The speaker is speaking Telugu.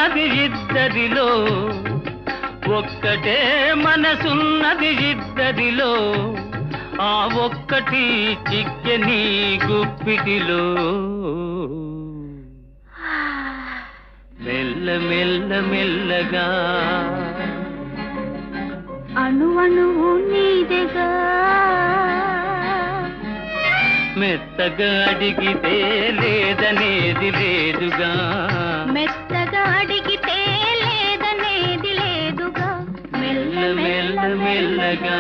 మనసున్నది ఇద్దరిలో, ఒక్కటే మనసున్నది ఇద్దరిలో, ఆ ఒక్కటి చిక్కని గుప్పిటిలో. మెల్ల మెల్ల మెల్లగా అణు అణువు నీదెగా, మెత్తగా అడిగితే లేదనేది లేదుగా, మెత్తగా అడిగితే లేదనేది లేదుగా. మెల్ల మెల్ల మెల్లగా